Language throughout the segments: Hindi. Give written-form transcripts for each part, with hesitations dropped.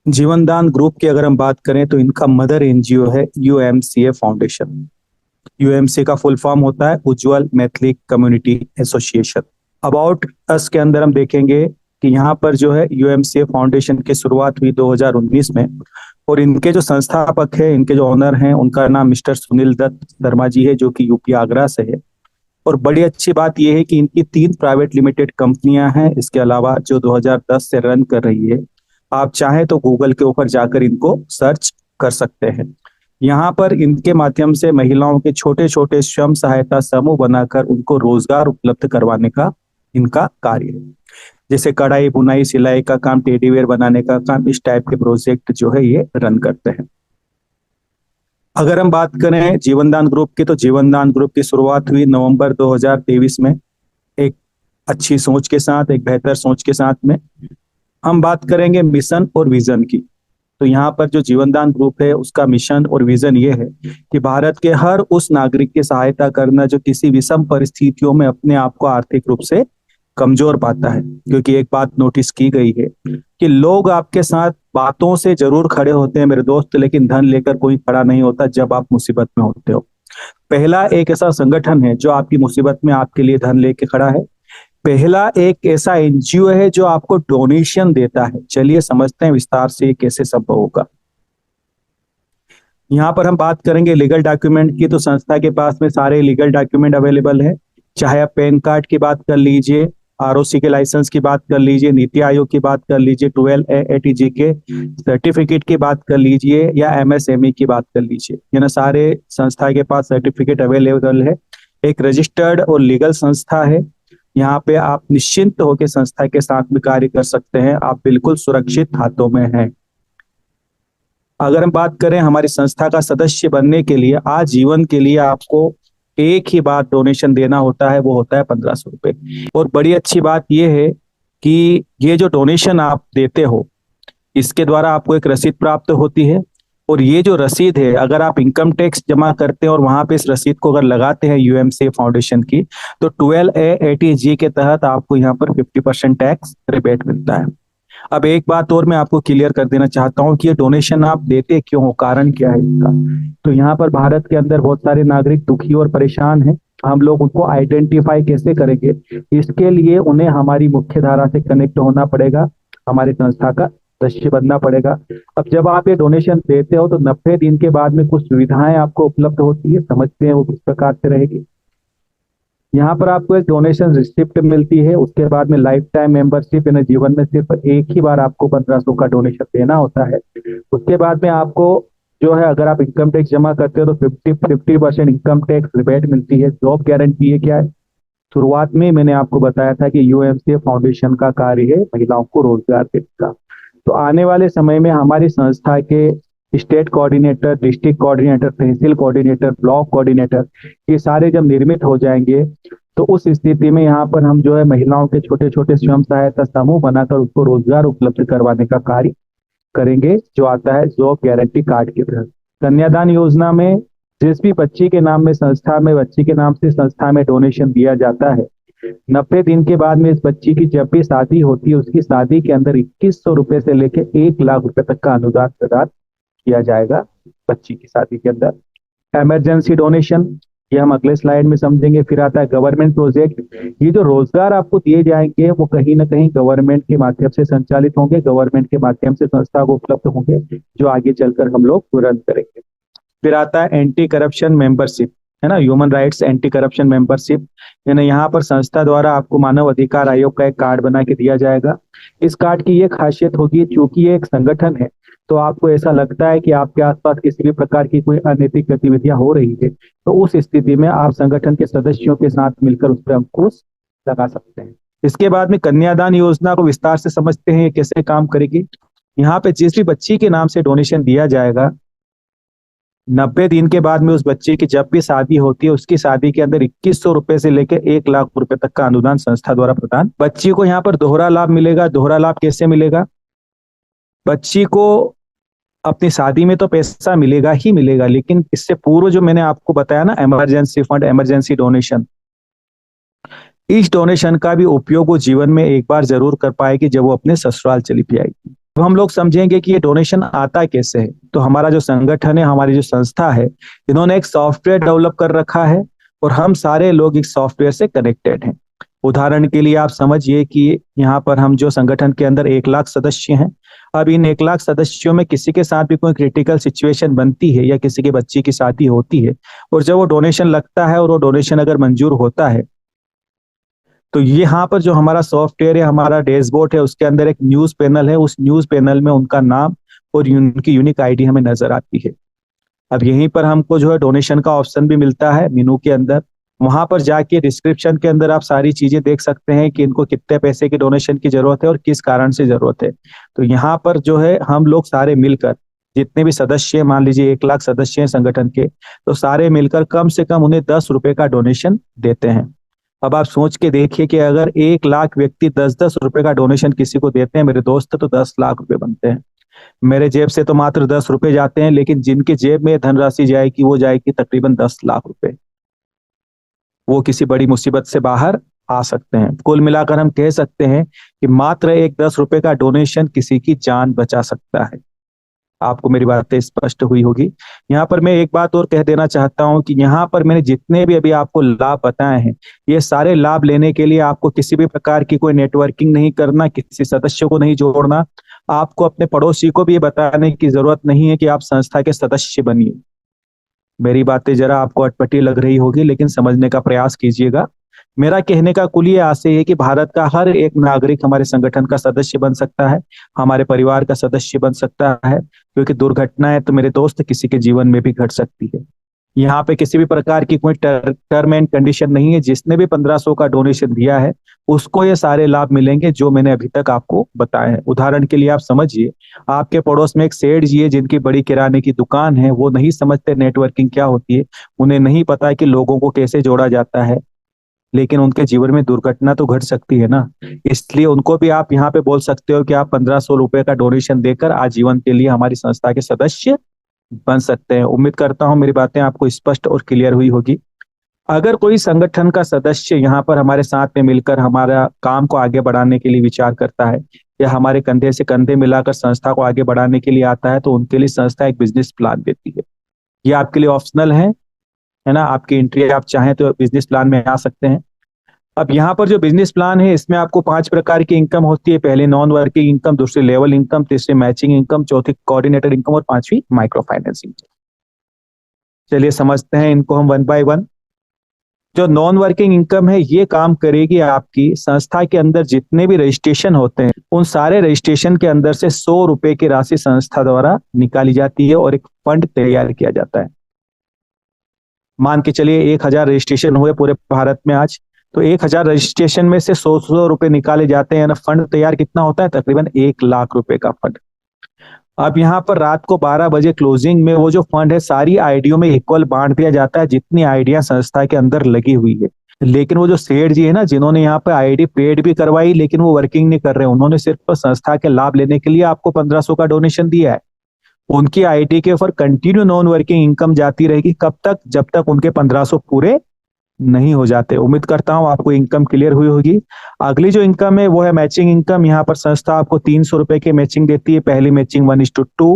जीवनदान ग्रुप की अगर हम बात करें तो इनका मदर एनजीओ है यूएमसीए फाउंडेशन। यूएमसी का फुल फॉर्म होता है Ujjwal Maithili community association. About us के अंदर हम देखेंगे कि यहाँ पर जो है यूएमसीए फाउंडेशन की शुरुआत हुई 2019 में। और इनके जो संस्थापक है, इनके जो ऑनर हैं, उनका नाम मिस्टर सुनील दत्त शर्मा जी है, जो कि यूपी आगरा से है। और बड़ी अच्छी बात यह है कि इनकी 3 प्राइवेट लिमिटेड कंपनियां हैं, इसके अलावा जो 2010 से रन कर रही है। आप चाहें तो गूगल के ऊपर जाकर इनको सर्च कर सकते हैं। यहाँ पर इनके माध्यम से महिलाओं के छोटे छोटे स्वयं सहायता समूह बनाकर उनको रोजगार उपलब्ध करवाने का इनका कार्य है। जैसे कढ़ाई बुनाई सिलाई का काम, टेडीवेयर बनाने का काम, इस टाइप के प्रोजेक्ट जो है ये रन करते हैं। अगर हम बात करें जीवनदान ग्रुप की, तो जीवनदान ग्रुप की शुरुआत हुई नवंबर 2023 में, एक अच्छी सोच के साथ, एक बेहतर सोच के साथ में। हम बात करेंगे मिशन और विजन की। तो यहाँ पर जो जीवनदान ग्रुप है उसका मिशन और विजन ये है कि भारत के हर उस नागरिक की सहायता करना जो किसी विषम परिस्थितियों में अपने आप को आर्थिक रूप से कमजोर पाता है। क्योंकि एक बात नोटिस की गई है कि लोग आपके साथ बातों से जरूर खड़े होते हैं मेरे दोस्त, लेकिन धन लेकर कोई खड़ा नहीं होता जब आप मुसीबत में होते हो। पहला एक ऐसा संगठन है जो आपकी मुसीबत में आपके लिए धन लेके खड़ा है। पहला एक ऐसा एनजीओ है जो आपको डोनेशन देता है। चलिए समझते हैं विस्तार से ये कैसे संभव होगा। यहाँ पर हम बात करेंगे लीगल डॉक्यूमेंट की। तो संस्था के पास में सारे लीगल डॉक्यूमेंट अवेलेबल है। चाहे आप पैन कार्ड की बात कर लीजिए, आरओसी के लाइसेंस की बात कर लीजिए, नीति आयोग की बात कर लीजिए, 12A के सर्टिफिकेट की बात कर लीजिए, या एमएसएमई की बात कर लीजिए, ये ना सारे संस्था के पास सर्टिफिकेट अवेलेबल है। एक रजिस्टर्ड और लीगल संस्था है। यहाँ पे आप निश्चिंत होकर संस्था के साथ भी कार्य कर सकते हैं। आप बिल्कुल सुरक्षित हाथों में हैं। अगर हम बात करें हमारी संस्था का सदस्य बनने के लिए, आजीवन के लिए आपको एक ही बार डोनेशन देना होता है, वो होता है 1500 रुपए। और बड़ी अच्छी बात यह है कि ये जो डोनेशन आप देते हो, इसके द्वारा आपको एक रसीद प्राप्त होती है। और ये जो रसीद है, अगर आप इनकम टैक्स जमा करते हैं और वहां पे इस रसीद को अगर लगाते हैं यूएमसी फाउंडेशन की, तो 12A के तहत आपको यहाँ पर 50% टैक्स रिबेट मिलता है। अब एक बात और मैं आपको क्लियर कर देना चाहता हूँ कि ये डोनेशन आप देते क्यों हो, कारण क्या है इसका। तो यहाँ पर भारत के अंदर बहुत सारे नागरिक दुखी और परेशान हैं। हम लोग उनको आइडेंटिफाई कैसे करेंगे, इसके लिए उन्हें हमारी मुख्य धारा से कनेक्ट होना पड़ेगा, हमारी संस्था का सदस्य बनना पड़ेगा। अब जब आप ये डोनेशन देते हो तो 90 दिन के बाद में कुछ सुविधाएं आपको उपलब्ध होती है। समझते हैं वो किस प्रकार से रहेगी। यहाँ पर आपको एक डोनेशन रिसिप्ट मिलती है। उसके बाद में लाइफ टाइम मेंबरशिप, यानी जीवन में सिर्फ एक ही बार आपको 1500 का डोनेशन देना होता है। उसके बाद में आपको जो है, अगर आप इनकम टैक्स जमा करते हो तो 50% इनकम टैक्स रिबेट मिलती है। जॉब गारंटी है क्या है, शुरुआत में मैंने आपको बताया था कि यूएमसीए फाउंडेशन का कार्य है महिलाओं को रोजगार देने का। तो आने वाले समय में हमारी संस्था के स्टेट कोऑर्डिनेटर, डिस्ट्रिक्ट कोऑर्डिनेटर, तहसील कोऑर्डिनेटर, ब्लॉक कोऑर्डिनेटर, ये सारे जब निर्मित हो जाएंगे तो उस स्थिति में यहाँ पर हम जो है महिलाओं के छोटे छोटे स्वयं सहायता समूह बनाकर उसको रोजगार उपलब्ध करवाने का कार्य करेंगे, जो आता है जॉब गारंटी कार्ड के तहत। कन्यादान योजना में जिस भी बच्ची के नाम में संस्था में, बच्ची के नाम से संस्था में डोनेशन दिया जाता है, 90 दिन के बाद में इस बच्ची की जब भी शादी होती है, उसकी शादी के अंदर 2100 रुपए से लेकर 1 लाख रुपए तक का अनुदान प्रदान किया जाएगा बच्ची की शादी के अंदर। इमरजेंसी डोनेशन, ये हम अगले स्लाइड में समझेंगे। फिर आता है गवर्नमेंट प्रोजेक्ट। ये जो रोजगार आपको दिए जाएंगे वो कहीं ना कहीं गवर्नमेंट के माध्यम से संचालित होंगे, गवर्नमेंट के माध्यम से संस्था को उपलब्ध होंगे, जो आगे चलकर हम लोग तुरंत करेंगे। फिर आता है एंटी करप्शन मेंबरशिप, है ना, human rights anti corruption membership. यानी यहाँ पर संस्था द्वारा आपको मानव अधिकार आयोग का एक कार्ड बना के दिया जाएगा। इस कार्ड की ये खासियत होगी, चूंकि ये एक संगठन है, तो आपको ऐसा लगता है कि आपके आसपास किसी भी प्रकार की कोई अनैतिक गतिविधियां हो रही है, तो उस स्थिति में आप संगठन के सदस्यों के साथ मिलकर उस पर अंकुश लगा सकते हैं। इसके बाद में कन्यादान योजना को विस्तार से समझते हैं, ये कैसे काम करेगी। यहाँ पे जिस भी बच्ची के नाम से डोनेशन दिया जाएगा, 90 दिन के बाद में उस बच्चे की जब भी शादी होती है, उसकी शादी के अंदर 2100 रुपए से लेकर 1 लाख रुपए तक का अनुदान संस्था द्वारा प्रदान। बच्ची को यहाँ पर दोहरा लाभ मिलेगा। दोहरा लाभ कैसे मिलेगा, बच्ची को अपनी शादी में तो पैसा मिलेगा ही मिलेगा, लेकिन इससे पूर्व जो मैंने आपको बताया ना, इमरजेंसी फंड, इमरजेंसी डोनेशन, इस डोनेशन का भी उपयोग वो जीवन में एक बार जरूर कर पाएगी जब वो अपने ससुराल चली भी आएगी। अब हम लोग समझेंगे कि ये डोनेशन आता कैसे है। तो हमारा जो संगठन है, हमारी जो संस्था है, इन्होंने एक सॉफ्टवेयर डेवलप कर रखा है और हम सारे लोग इस सॉफ्टवेयर से कनेक्टेड हैं। उदाहरण के लिए आप समझिए कि यहाँ पर हम जो संगठन के अंदर 1 लाख सदस्य हैं। अब इन 1 लाख सदस्यों में किसी के साथ भी कोई क्रिटिकल सिचुएशन बनती है या किसी के बच्चे की शादी होती है, और जब वो डोनेशन लगता है और वो डोनेशन अगर मंजूर होता है, तो यहाँ पर जो हमारा सॉफ्टवेयर है, हमारा डैशबोर्ड है, उसके अंदर एक न्यूज पैनल है। उस न्यूज पैनल में उनका नाम और उनकी यूनिक आईडी हमें नजर आती है। अब यहीं पर हमको जो है डोनेशन का ऑप्शन भी मिलता है मेनू के अंदर। वहां पर जाके डिस्क्रिप्शन के अंदर आप सारी चीजें देख सकते हैं कि इनको कितने पैसे की डोनेशन की जरूरत है और किस कारण से जरूरत है। तो यहाँ पर जो है हम लोग सारे मिलकर, जितने भी सदस्य हैं, मान लीजिए 1 लाख सदस्य हैं संगठन के, तो सारे मिलकर कम से कम उन्हें 10 रुपए का डोनेशन देते हैं। अब आप सोच के देखिए कि अगर 1 लाख व्यक्ति 10-10 रुपए का डोनेशन किसी को देते हैं मेरे दोस्त, तो 10 लाख रुपए बनते हैं। मेरे जेब से तो मात्र 10 रुपए जाते हैं, लेकिन जिनके जेब में धनराशि जाएगी वो जाएगी तकरीबन 10 लाख रुपए। वो किसी बड़ी मुसीबत से बाहर आ सकते हैं। कुल मिलाकर हम कह सकते हैं कि मात्र एक 10 रुपए का डोनेशन किसी की जान बचा सकता है। आपको मेरी बातें स्पष्ट हुई होगी। यहाँ पर मैं एक बात और कह देना चाहता हूँ कि यहाँ पर मैंने जितने भी अभी आपको लाभ बताए हैं, ये सारे लाभ लेने के लिए आपको किसी भी प्रकार की कोई नेटवर्किंग नहीं करना, किसी सदस्य को नहीं जोड़ना। आपको अपने पड़ोसी को भी ये बताने की जरूरत नहीं है कि आप संस्था के सदस्य बनिए। मेरी बातें जरा आपको अटपटी लग रही होगी, लेकिन समझने का प्रयास कीजिएगा। मेरा कहने का कुल ये आशय है कि भारत का हर एक नागरिक हमारे संगठन का सदस्य बन सकता है, हमारे परिवार का सदस्य बन सकता है, क्योंकि दुर्घटनाएं तो मेरे दोस्त किसी के जीवन में भी घट सकती है। यहाँ पे किसी भी प्रकार की कोई टर्म एंड कंडीशन नहीं है। जिसने भी 1500 का डोनेशन दिया है उसको ये सारे लाभ मिलेंगे जो मैंने अभी तक आपको बताए हैं। उदाहरण के लिए आप समझिए, आपके पड़ोस में एक सेठ जी है जिनकी बड़ी किराने की दुकान है। वो नहीं समझते नेटवर्किंग क्या होती है, उन्हें नहीं पता है कि लोगों को कैसे जोड़ा जाता है, लेकिन उनके जीवन में दुर्घटना तो घट सकती है ना। इसलिए उनको भी आप यहाँ पे बोल सकते हो कि आप 1500 रुपए का डोनेशन देकर आजीवन के लिए हमारी संस्था के सदस्य बन सकते हैं। उम्मीद करता हूँ मेरी बातें आपको स्पष्ट और क्लियर हुई होगी। अगर कोई संगठन का सदस्य यहाँ पर हमारे साथ में मिलकर हमारा काम को आगे बढ़ाने के लिए विचार करता है, या हमारे कंधे से कंधे मिलाकर संस्था को आगे बढ़ाने के लिए आता है, तो उनके लिए संस्था एक बिजनेस प्लान देती है। ये आपके लिए ऑप्शनल है ना। आपकी एंट्री आप चाहें तो बिजनेस प्लान में आ सकते हैं। अब यहाँ पर जो बिजनेस प्लान है, इसमें आपको 5 प्रकार की इनकम होती है। पहले नॉन वर्किंग इनकम, दूसरी लेवल इनकम, तीसरी मैचिंग इनकम, चौथी कोऑर्डिनेटर इनकम और पांचवी माइक्रो फाइनेंस इनकम। चलिए समझते हैं इनको हम वन बाय वन। जो नॉन वर्किंग इनकम है, ये काम करेगी आपकी संस्था के अंदर जितने भी रजिस्ट्रेशन होते हैं, उन सारे रजिस्ट्रेशन के अंदर से 100 रुपए की राशि संस्था द्वारा निकाली जाती है और एक फंड तैयार किया जाता है। मान के चलिए 1000 रजिस्ट्रेशन हुए पूरे भारत में आज, तो 1000 रजिस्ट्रेशन में से 100 रुपए निकाले जाते हैं ना। फंड तैयार कितना होता है? तकरीबन 1 लाख रुपए का फंड। अब यहाँ पर रात को 12 बजे क्लोजिंग में वो जो फंड है सारी आईडियों में इक्वल बांट दिया जाता है, जितनी आईडियां संस्था के अंदर लगी हुई है। लेकिन वो जो सेठ जी है ना, जिन्होंने यहाँ पे आईडी पेड भी करवाई लेकिन वो वर्किंग नहीं कर रहे, उन्होंने सिर्फ संस्था के लाभ लेने के लिए आपको 1500 का डोनेशन दिया है। उनकी आईडी के ऊपर कंटिन्यू नॉन वर्किंग इनकम जाती रहेगी। कब तक? जब तक उनके 1500 पूरे नहीं हो जाते। उम्मीद करता हूं आपको इनकम क्लियर हुई होगी। अगली जो इनकम है वो है मैचिंग इनकम। यहाँ पर संस्था आपको 300 रुपए की मैचिंग देती है। पहली मैचिंग 1:2,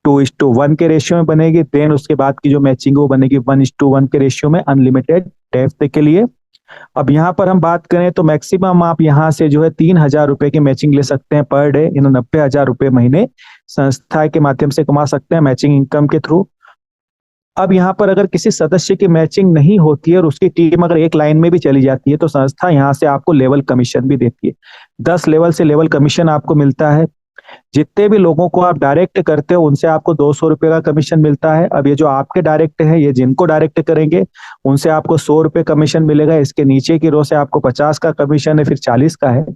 2:1 के रेशियो में बनेगी। देन उसके बाद की जो मैचिंग वो बनेगी 1:1 के रेशियो में, अनलिमिटेड डेप्थ के लिए। अब यहाँ पर हम बात करें तो मैक्सिमम आप यहाँ से जो है 3000 रुपए की मैचिंग ले सकते हैं पर डे। 90,000 रुपए महीने संस्था के माध्यम से कमा सकते हैं मैचिंग इनकम के थ्रू। अब यहाँ पर अगर किसी सदस्य की मैचिंग नहीं होती है और उसकी टीम अगर एक लाइन में भी चली जाती है, तो संस्था यहाँ से आपको लेवल कमीशन भी देती है। 10 लेवल से लेवल कमीशन आपको मिलता है। जितने भी लोगों को आप डायरेक्ट करते हो उनसे आपको 200 रुपए का कमीशन मिलता है। अब ये जो आपके डायरेक्ट है, ये जिनको डायरेक्ट करेंगे उनसे आपको 100 रुपए कमीशन मिलेगा। इसके नीचे की रो से आपको 50 का कमीशन है, फिर 40 का है।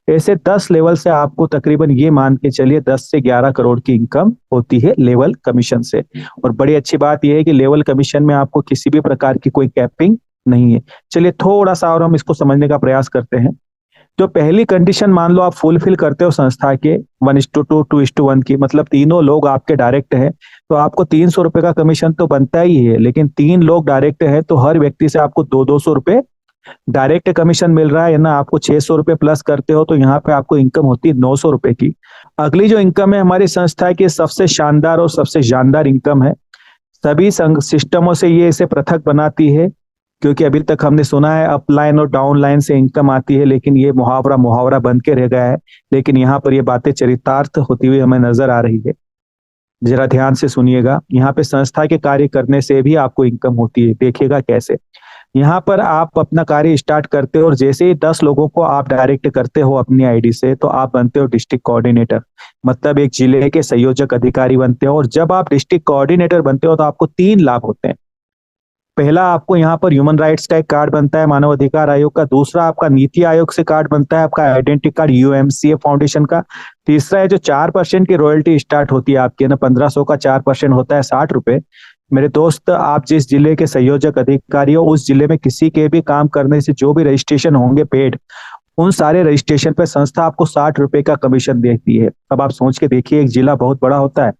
ऐसे 10 लेवल से आपको तकरीबन ये मान के चलिए 10 से 11 करोड़ की इनकम होती है लेवल कमीशन से। और बड़ी अच्छी बात यह है कि लेवल कमीशन में आपको किसी भी प्रकार की कोई कैपिंग नहीं है। चलिए थोड़ा सा और हम इसको समझने का प्रयास करते हैं। जो पहली कंडीशन मान लो आप फुलफिल करते हो संस्था के 1:2, 2:1 की, मतलब तीनों लोग आपके डायरेक्ट हैं, तो आपको 300 रुपए का कमीशन तो बनता ही है। लेकिन 3 लोग डायरेक्ट है तो हर व्यक्ति से आपको 200-200 रुपए डायरेक्ट कमीशन मिल रहा है ना, आपको 600 रुपये प्लस करते हो तो यहाँ पे आपको इनकम होती है 900 रुपये की। अगली जो इनकम है हमारी संस्था की सबसे शानदार और सबसे जानदार इनकम है। सभी सिस्टमों से ये इसे पृथक बनाती है, क्योंकि अभी तक हमने सुना है अपलाइन और डाउनलाइन से इनकम आती है, लेकिन ये मुहावरा मुहावरा बन के रह गया है। लेकिन यहाँ पर ये बातें चरितार्थ होती हुई हमें नजर आ रही है। जरा ध्यान से सुनिएगा, यहाँ पे संस्था के कार्य करने से भी आपको इनकम होती है। देखिएगा कैसे। यहाँ पर आप अपना कार्य स्टार्ट करते हो और जैसे ही 10 लोगों को आप डायरेक्ट करते हो अपनी आईडी से, तो आप बनते हो डिस्ट्रिक्ट कोऑर्डिनेटर, मतलब एक जिले के संयोजक अधिकारी बनते हो। और जब आप डिस्ट्रिक्ट कोऑर्डिनेटर बनते हो तो आपको 3 लाभ होते हैं। पहला, आपको यहाँ पर ह्यूमन राइट्स का एक कार्ड बनता है, मानव अधिकार आयोग का। दूसरा, आपका नीति आयोग से कार्ड बनता है, आपका आइडेंटिटी कार्ड यूएमसीए फाउंडेशन का। तीसरा है जो 4% की रॉयल्टी स्टार्ट होती है आपकी ना, 1500 का 4% होता है 60 रुपए। मेरे दोस्त, आप जिस जिले के संयोजक अधिकारी हो, उस जिले में किसी के भी काम करने से जो भी रजिस्ट्रेशन होंगे पेड, उन सारे रजिस्ट्रेशन पे संस्था आपको 60 रुपए का कमीशन देती है। अब आप सोच के देखिए, एक जिला बहुत बड़ा होता है,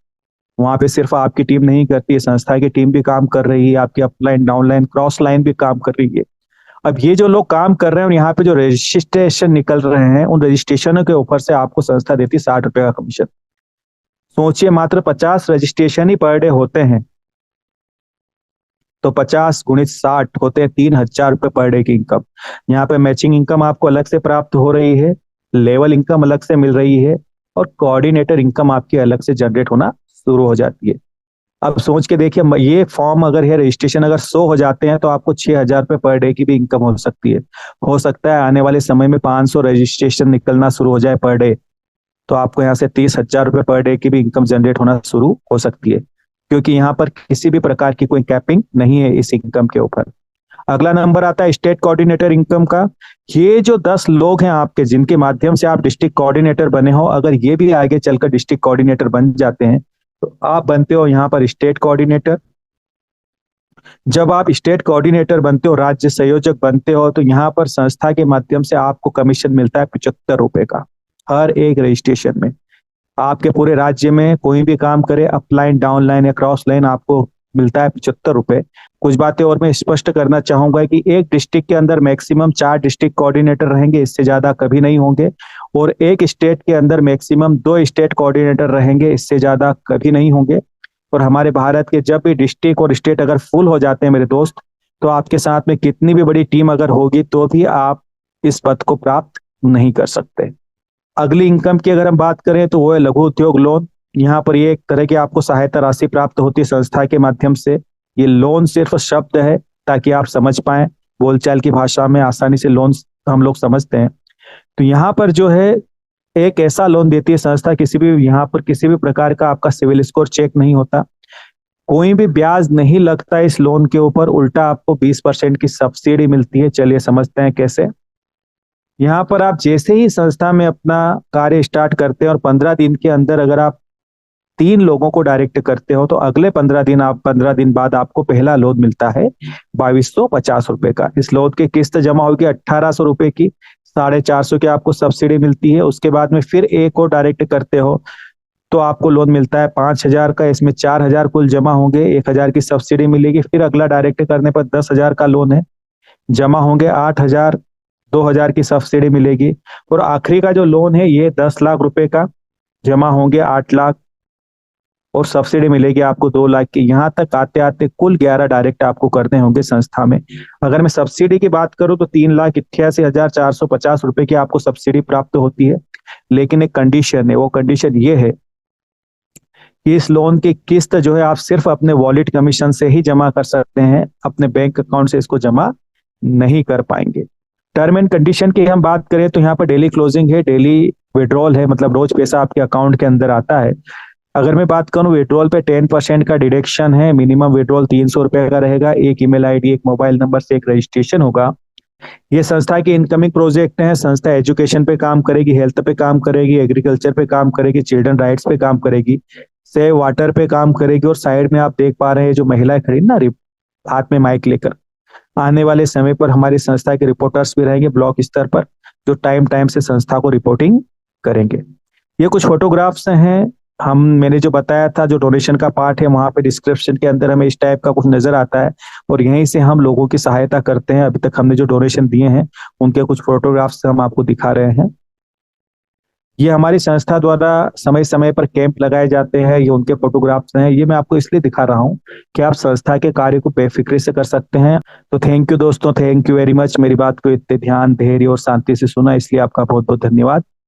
वहां पे सिर्फ आपकी टीम नहीं करती है, संस्था की टीम भी काम कर रही है, आपकी अपलाइन डाउनलाइन क्रॉस लाइन भी काम कर रही है। अब ये जो लोग काम कर रहे हैं, यहाँ पे जो रजिस्ट्रेशन निकल रहे हैं, उन रजिस्ट्रेशनों के ऊपर से आपको संस्था देती है 60 रुपए का कमीशन। सोचिए, मात्र 50 रजिस्ट्रेशन ही पर डे होते हैं, तो 50 गुणित 60 होते हैं 3000 रुपये पर डे की इनकम। यहाँ पे मैचिंग इनकम आपको अलग से प्राप्त हो रही है, लेवल इनकम अलग से मिल रही है, और कोऑर्डिनेटर इनकम आपकी अलग से जनरेट होना शुरू हो जाती है। अब सोच के देखिए, ये फॉर्म अगर है रजिस्ट्रेशन अगर 100 हो जाते हैं तो आपको 6000 रुपये पर डे की भी इनकम हो सकती है। हो सकता है आने वाले समय में 500 रजिस्ट्रेशन निकलना शुरू हो जाए पर डे, तो आपको यहाँ से 30,000 रुपये पर डे की भी इनकम जनरेट होना शुरू हो सकती है, क्योंकि यहाँ पर किसी भी प्रकार की कोई कैपिंग नहीं है इस इनकम के ऊपर। अगला नंबर आता है स्टेट कोऑर्डिनेटर इनकम का। ये जो 10 लोग हैं आपके, जिनके माध्यम से आप डिस्ट्रिक्ट कोऑर्डिनेटर बने हो, अगर ये भी आगे चलकर डिस्ट्रिक्ट कोऑर्डिनेटर बन जाते हैं तो आप बनते हो यहाँ पर स्टेट कोऑर्डिनेटर। जब आप स्टेट कोऑर्डिनेटर बनते हो, राज्य संयोजक बनते हो, तो यहाँ पर संस्था के माध्यम से आपको कमीशन मिलता है 75 रुपए का हर एक रजिस्ट्रेशन में। आपके पूरे राज्य में कोई भी काम करे, अपलाइन डाउनलाइन या क्रॉस लाइन, आपको मिलता है 75 रुपए। कुछ बातें और मैं स्पष्ट करना चाहूंगा कि एक डिस्ट्रिक्ट के अंदर मैक्सिमम 4 डिस्ट्रिक्ट कोऑर्डिनेटर रहेंगे, इससे ज्यादा कभी नहीं होंगे। और एक स्टेट के अंदर मैक्सिमम 2 स्टेट कोऑर्डिनेटर रहेंगे, इससे ज्यादा कभी नहीं होंगे। और हमारे भारत के जब भी डिस्ट्रिक्ट और स्टेट अगर फुल हो जाते हैं मेरे दोस्त, तो आपके साथ में कितनी भी बड़ी टीम अगर होगी तो भी आप इस पद को प्राप्त नहीं कर सकते। अगली इनकम की अगर हम बात करें तो वो है लघु उद्योग लोन। यहाँ पर ये एक तरह की आपको सहायता राशि प्राप्त होती है संस्था के माध्यम से। ये लोन सिर्फ शब्द है ताकि आप समझ पाए, बोलचाल की भाषा में आसानी से लोन हम लोग समझते हैं। तो यहाँ पर जो है एक ऐसा लोन देती है संस्था, किसी भी यहाँ पर किसी भी प्रकार का आपका सिविल स्कोर चेक नहीं होता, कोई भी ब्याज नहीं लगता इस लोन के ऊपर, उल्टा आपको 20% की सब्सिडी मिलती है। चलिए समझते हैं कैसे। यहाँ पर आप जैसे ही संस्था में अपना कार्य स्टार्ट करते हैं और 15 दिन के अंदर अगर आप 3 लोगों को डायरेक्ट करते हो, तो अगले 15 दिन बाद आपको पहला लोन मिलता है 2250 रुपए का। इस लोन की किस्त जमा होगी 1800 रुपए की, 450 की आपको सब्सिडी मिलती है। उसके बाद में फिर एक और डायरेक्ट करते हो तो आपको लोन मिलता है 5000 का, इसमें 4000 कुल जमा होंगे, 1000 की सब्सिडी मिलेगी। फिर अगला डायरेक्ट करने पर 10,000 का लोन है, जमा होंगे 8000, 2000 की सब्सिडी मिलेगी। और आखिरी का जो लोन है ये 10 लाख रुपए का, जमा होंगे 8 लाख और सब्सिडी मिलेगी आपको 2 लाख की। यहाँ तक आते आते कुल 11 डायरेक्ट आपको करने होंगे संस्था में। अगर मैं सब्सिडी की बात करूं तो 3,88,450 रुपए की आपको सब्सिडी प्राप्त होती है। लेकिन एक कंडीशन है, वो कंडीशन ये है कि इस लोन की किस्त जो है आप सिर्फ अपने वॉलेट कमीशन से ही जमा कर सकते हैं, अपने बैंक अकाउंट से इसको जमा नहीं कर पाएंगे। टर्म एंड कंडीशन की हम बात करें तो यहाँ पर डेली क्लोजिंग है, डेली विड्रॉल है, मतलब रोज पैसा आपके अकाउंट के अंदर आता है। अगर मैं बात करूं विड्रॉल पे 10% का डिडक्शन है, मिनिमम विड्रॉल 300 रुपए का रहेगा, एक ईमेल आईडी, एक मोबाइल नंबर से एक रजिस्ट्रेशन होगा। ये संस्था की इनकमिंग प्रोजेक्ट है। संस्था एजुकेशन पे काम करेगी, हेल्थ पे काम करेगी, एग्रीकल्चर पे काम करेगी, चिल्ड्रन राइट्स पे काम करेगी, सेव वाटर पे काम करेगी। और साइड में आप देख पा रहे हैं जो महिलाएं खड़ी ना हाथ में माइक लेकर, आने वाले समय पर हमारी संस्था के रिपोर्टर्स भी रहेंगे ब्लॉक स्तर पर, जो टाइम टाइम से संस्था को रिपोर्टिंग करेंगे। ये कुछ फोटोग्राफ्स हैं मैंने जो बताया था, जो डोनेशन का पार्ट है, वहां पे डिस्क्रिप्शन के अंदर हमें इस टाइप का कुछ नजर आता है और यहीं से हम लोगों की सहायता करते हैं। अभी तक हमने जो डोनेशन दिए हैं उनके कुछ फोटोग्राफ्स हम आपको दिखा रहे हैं। ये हमारी संस्था द्वारा समय समय पर कैंप लगाए जाते हैं, ये उनके फोटोग्राफ्स हैं। ये मैं आपको इसलिए दिखा रहा हूँ कि आप संस्था के कार्य को बेफिक्री से कर सकते हैं। तो थैंक यू दोस्तों, थैंक यू वेरी मच। मेरी बात को इतने ध्यान, धैर्य और शांति से सुना, इसलिए आपका बहुत बहुत धन्यवाद।